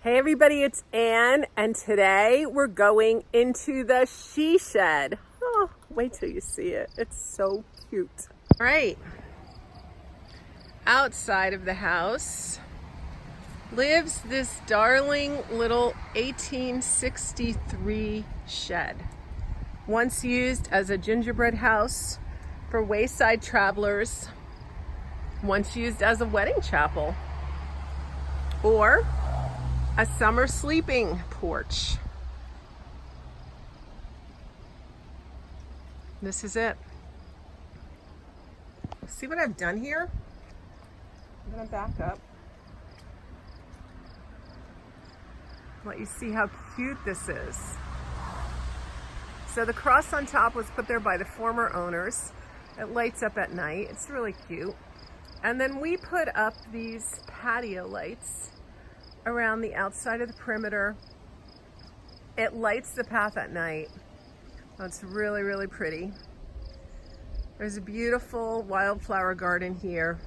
Hey everybody, it's Ann, and today we're going into the she shed. Oh, wait till you see it. It's so cute. All right, outside of the house lives this darling little 1863 shed. Once used as a gingerbread house for wayside travelers, once used as a wedding chapel, or a summer sleeping porch. This is it. See what I've done here? I'm gonna back up. Let you see how cute this is. So the cross on top was put there by the former owners. It lights up at night. It's really cute. And then we put up these patio lights around the outside of the perimeter. It lights the path at night. Oh, it's really, really pretty. There's a beautiful wildflower garden here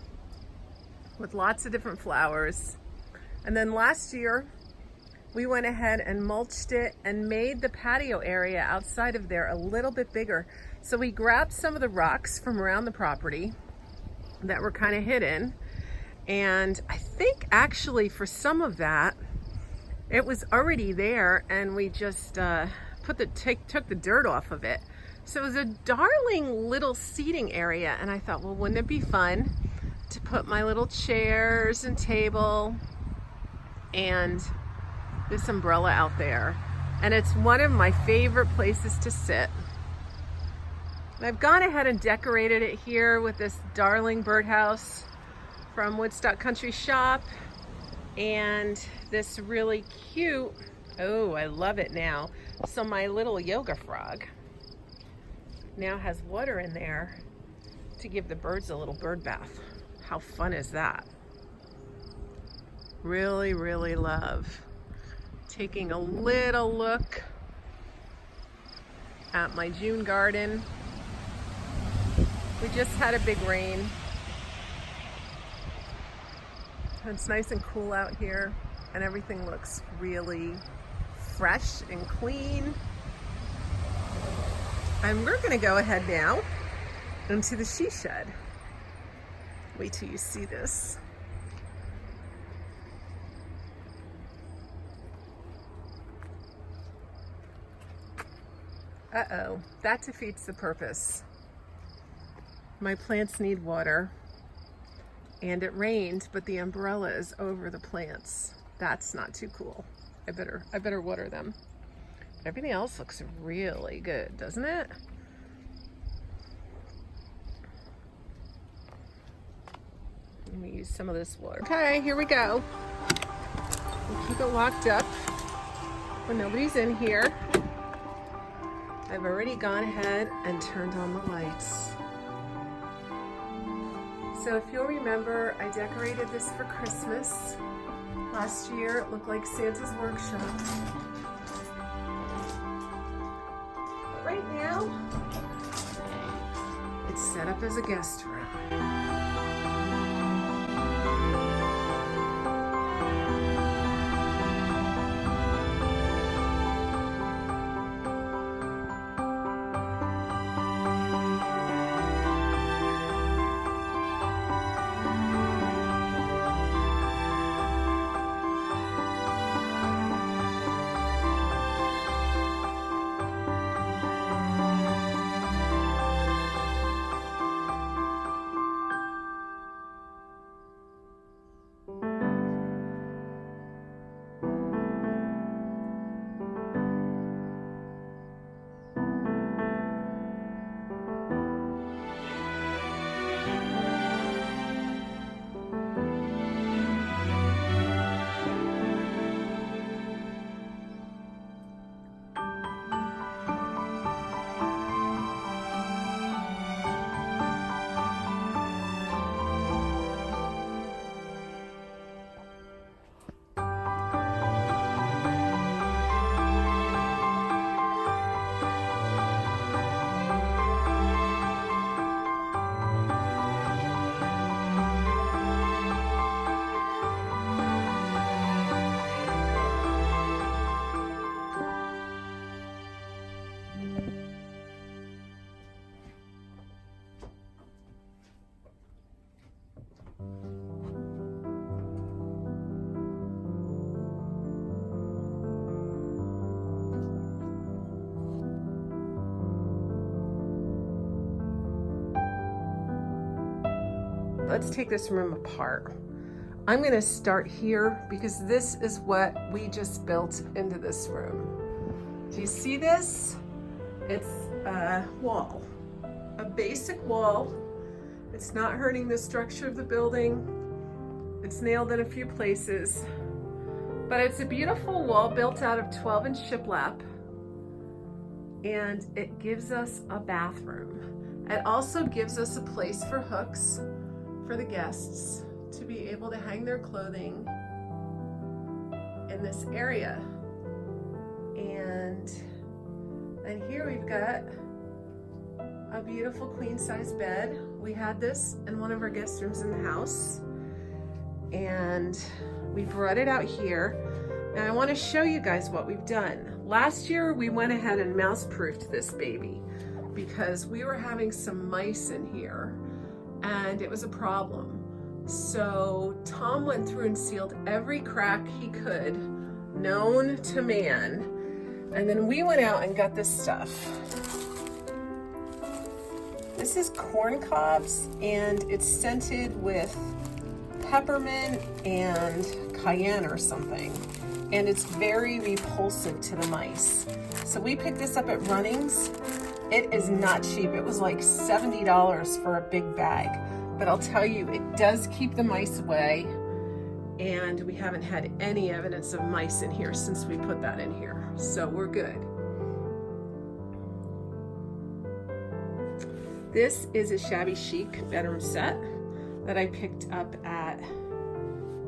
with lots of different flowers. And then last year, we went ahead and mulched it and made the patio area outside of there a little bit bigger. So we grabbed some of the rocks from around the property that were kind of hidden. And I think actually for some of that, it was already there and we just took the dirt off of it. So it was a darling little seating area. And I thought, well, wouldn't it be fun to put my little chairs and table and this umbrella out there. And it's one of my favorite places to sit. And I've gone ahead and decorated it here with this darling birdhouse from Woodstock Country Shop, and this really cute, oh, I love it now. So my little yoga frog now has water in there to give the birds a little bird bath. How fun is that? Really, really love taking a little look at my June garden. We just had a big rain. It's nice and cool out here, and everything looks really fresh and clean. And we're gonna go ahead now into the she shed. Wait till you see this. Uh-oh, that defeats the purpose. My plants need water. And it rained, but the umbrella is over the plants. That's not too cool. I better water them. Everything else looks really good, doesn't it? Let me use some of this water. Okay, here we go. We'll keep it locked up when nobody's in here. I've already gone ahead and turned on the lights. So if you'll remember, I decorated this for Christmas. Last year, it looked like Santa's workshop. But right now, it's set up as a guest room. let's take this room apart. I'm gonna start here because this is what we just built into this room. Do you see this? It's a wall, a basic wall. It's not hurting the structure of the building. It's nailed in a few places, but it's a beautiful wall built out of 12-inch shiplap, and it gives us a bathroom. It also gives us a place for hooks for the guests to be able to hang their clothing in this area. And then here we've got a beautiful queen size bed. We had this in one of our guest rooms in the house, and we brought it out here. And I want to show you guys what we've done. Last year we went ahead and mouse proofed this baby because we were having some mice in here and it was a problem. So Tom went through and sealed every crack he could known to man. And then we went out and got this stuff. This is corn cobs, and it's scented with peppermint and cayenne or something. And it's very repulsive to the mice. So we picked this up at Runnings. It is not cheap. It was like $70 for a big bag. But I'll tell you, it does keep the mice away. And we haven't had any evidence of mice in here since we put that in here. So we're good. This is a Shabby Chic bedroom set that I picked up at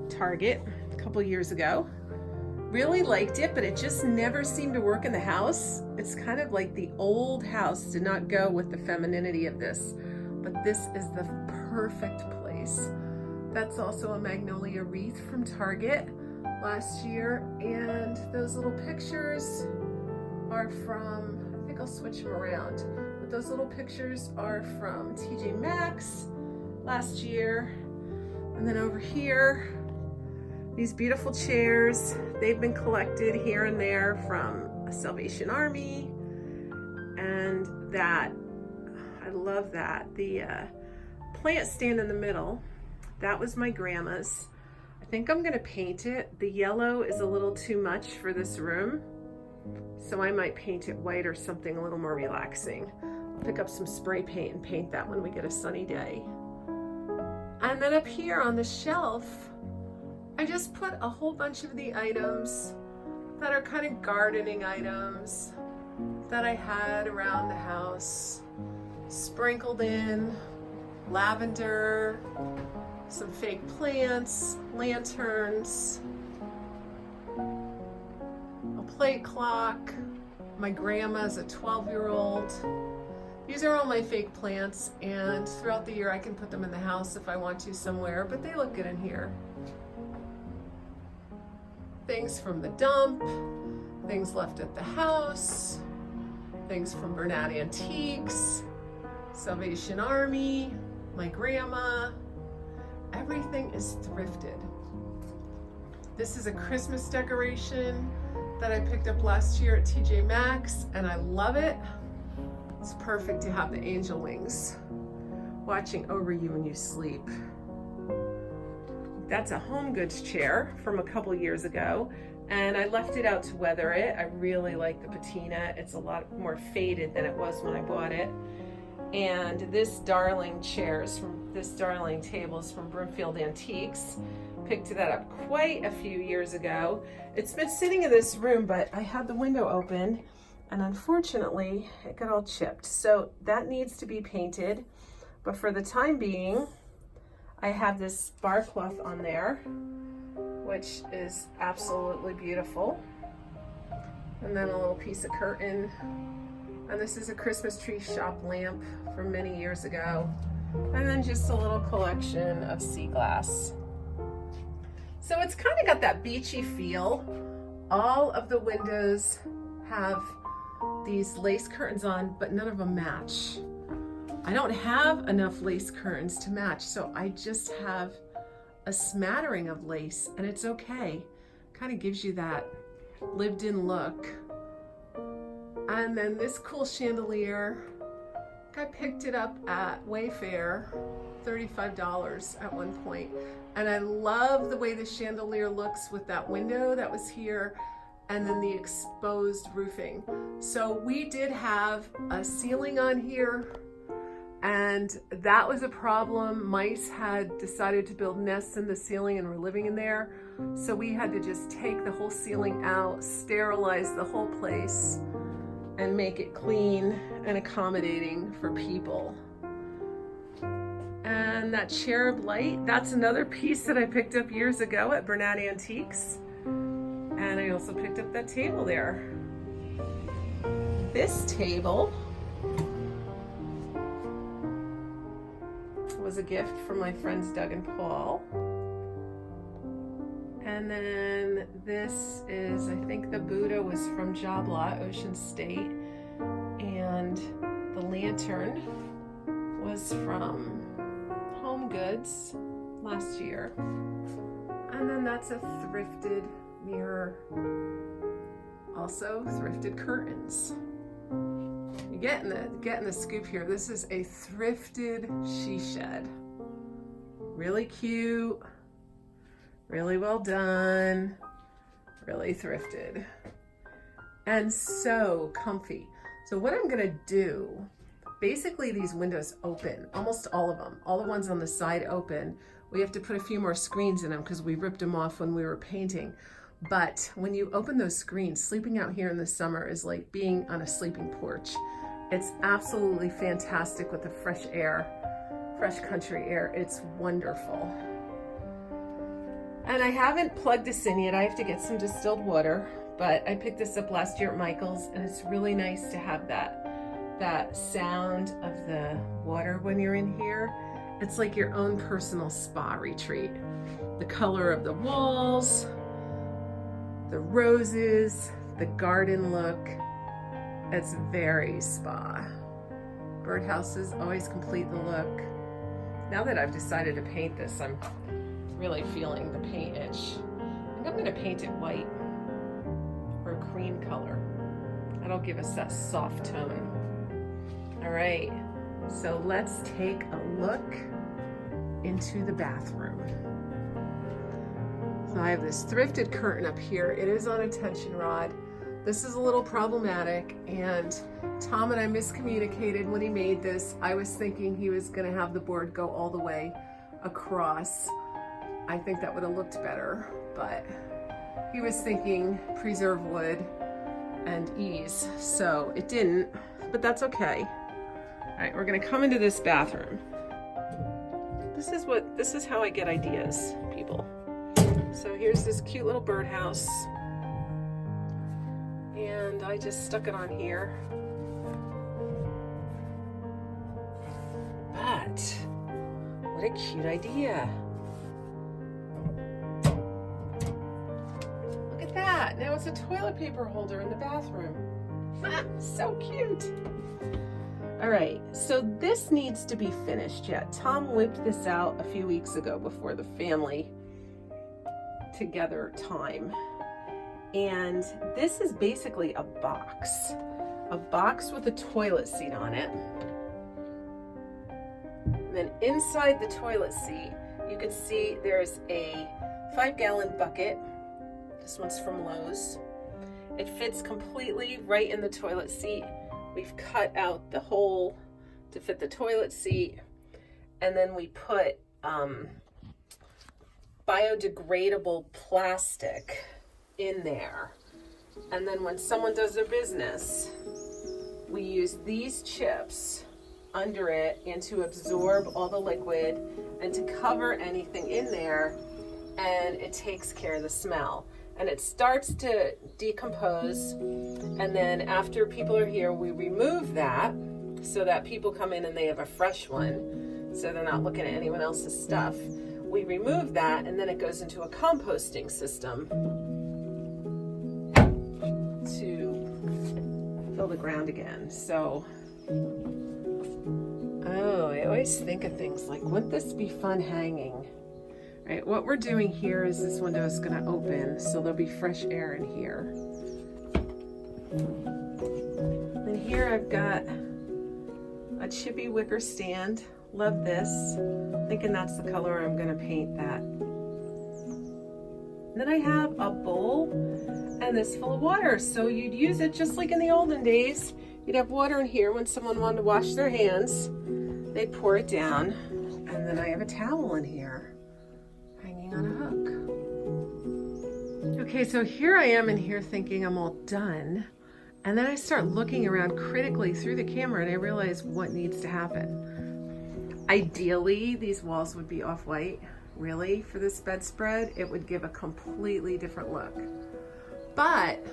Target a couple years ago. Really liked it, but it just never seemed to work in the house. It's kind of like the old house did not go with the femininity of this, but this is the perfect place. That's also a magnolia wreath from Target last year, and those little pictures are from, I think I'll switch them around, but those little pictures are from TJ Maxx last year. And then over here, these beautiful chairs, they've been collected here and there from a Salvation Army, and that, I love that. The plant stand in the middle, that was my grandma's. I think I'm gonna paint it. The yellow is a little too much for this room, so I might paint it white or something a little more relaxing. I'll pick up some spray paint and paint that when we get a sunny day. And then up here on the shelf, I just put a whole bunch of the items that are kind of gardening items that I had around the house, sprinkled in lavender, some fake plants, lanterns, a plate clock. My grandma's a 12-year-old. These are all my fake plants, and throughout the year I can put them in the house if I want to somewhere, but they look good in here. Things from the dump, things left at the house, things from Bernat Antiques, Salvation Army, my grandma. Everything is thrifted. This is a Christmas decoration that I picked up last year at TJ Maxx, and I love it. It's perfect to have the angel wings watching over you when you sleep. That's a Home Goods chair from a couple years ago, and I left it out to weather it. I really like the patina. It's a lot more faded than it was when I bought it. And this darling table is from Broomfield Antiques. Picked that up quite a few years ago. It's been sitting in this room, but I had the window open, and unfortunately it got all chipped. So that needs to be painted. But for the time being, I have this bar cloth on there, which is absolutely beautiful. And then a little piece of curtain. And this is a Christmas tree shop lamp from many years ago. And then just a little collection of sea glass. So it's kind of got that beachy feel. All of the windows have these lace curtains on, but none of them match. I don't have enough lace curtains to match, so I just have a smattering of lace, and it's okay. Kind of gives you that lived-in look. And then this cool chandelier, I picked it up at Wayfair $35 at one point. And I love the way the chandelier looks with that window that was here and then the exposed roofing. So we did have a ceiling on here, and that was a problem. Mice had decided to build nests in the ceiling and were living in there. So we had to just take the whole ceiling out, sterilize the whole place, and make it clean and accommodating for people. And that cherub light, that's another piece that I picked up years ago at Bernat Antiques. And I also picked up that table there. This table was a gift from my friends Doug and Paul. And then this is, I think the Buddha was from Job Lot, Ocean State. And the lantern was from Home Goods last year. And then that's a thrifted mirror. Also thrifted curtains. You're getting the scoop here. This is a thrifted she shed. Really cute, really well done, really thrifted, and so comfy. So what I'm gonna do, basically these windows open, almost all of them, all the ones on the side open. We have to put a few more screens in them because we ripped them off when we were painting. But when you open those screens, sleeping out here in the summer is like being on a sleeping porch. It's absolutely fantastic with the fresh air, fresh country air. It's wonderful. And I haven't plugged this in yet. I have to get some distilled water, but I picked this up last year at Michael's, and it's really nice to have that sound of the water when you're in here. It's like your own personal spa retreat. The color of the walls, the roses, the garden look, it's very spa. Birdhouses always complete the look. Now that I've decided to paint this, I'm really feeling the paint itch. I think I'm gonna paint it white or a cream color. That'll give us that soft tone. All right, so let's take a look into the bathroom. So I have this thrifted curtain up here. It is on a tension rod. This is a little problematic, and Tom and I miscommunicated when he made this. I was thinking he was gonna have the board go all the way across. I think that would have looked better, but he was thinking preserve wood and ease, so it didn't, but that's okay. All right, we're gonna come into this bathroom. This is how I get ideas, people. So here's this cute little birdhouse, and I just stuck it on here. But what a cute idea. Look at that. Now it's a toilet paper holder in the bathroom. So cute. All right, so this needs to be finished yet. Tom whipped this out a few weeks ago before the family together time. And this is basically a box with a toilet seat on it. And then inside the toilet seat, you can see there's a 5-gallon bucket. This one's from Lowe's. It fits completely right in the toilet seat. We've cut out the hole to fit the toilet seat, and then we put biodegradable plastic in there. And then when someone does their business, we use these chips under it and to absorb all the liquid and to cover anything in there, and it takes care of the smell. And it starts to decompose, and then after people are here, we remove that so that people come in and they have a fresh one, so they're not looking at anyone else's stuff. We remove that, and then it goes into a composting system to fill the ground again. So, I always think of things like, wouldn't this be fun hanging? Right, what we're doing here is this window is going to open, so there'll be fresh air in here. And here I've got a chippy wicker stand Love this. Thinking that's the color I'm gonna paint that. And then I have a bowl and this full of water. So you'd use it just like in the olden days. You'd have water in here when someone wanted to wash their hands. They'd pour it down. And then I have a towel in here hanging on a hook. Okay, so here I am in here thinking I'm all done. And then I start looking around critically through the camera and I realize what needs to happen. Ideally, these walls would be off-white. Really, for this bedspread, it would give a completely different look. But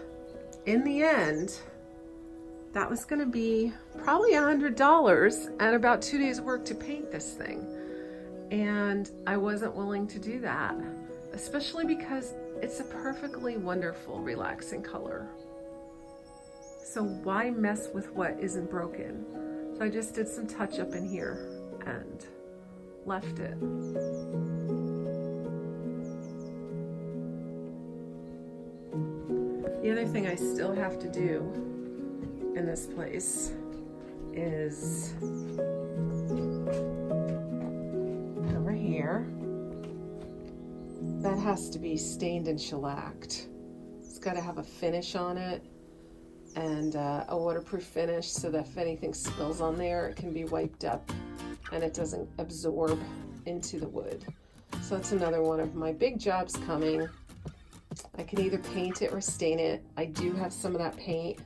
in the end, that was gonna be probably $100 and about 2 days work to paint this thing. And I wasn't willing to do that, especially because it's a perfectly wonderful, relaxing color. So why mess with what isn't broken? So I just did some touch up in here and left it. The other thing I still have to do in this place is over here. That has to be stained and shellacked. It's got to have a finish on it and a waterproof finish so that if anything spills on there, it can be wiped up and it doesn't absorb into the wood. So it's another one of my big jobs coming. I can either paint it or stain it. I do have some of that paint,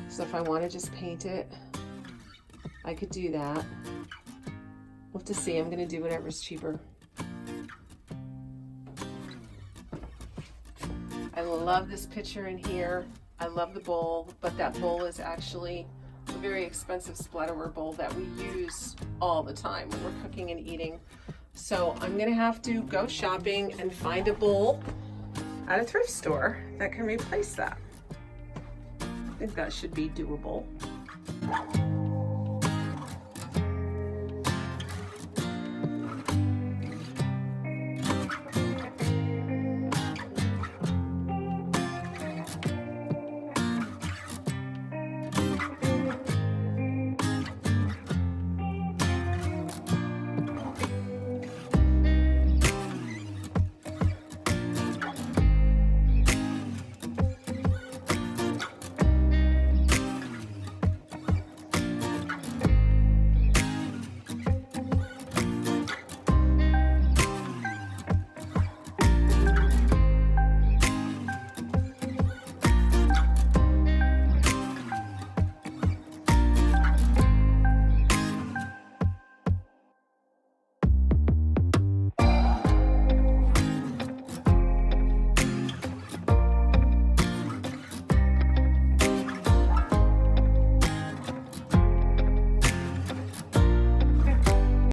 so if I want to just paint it, I could do that. We'll have to see. I'm going to do whatever's cheaper. I love this picture in here. I love the bowl, but that bowl is actually a very expensive splatterware bowl that we use all the time when we're cooking and eating. So I'm gonna have to go shopping and find a bowl at a thrift store that can replace that. I think that should be doable.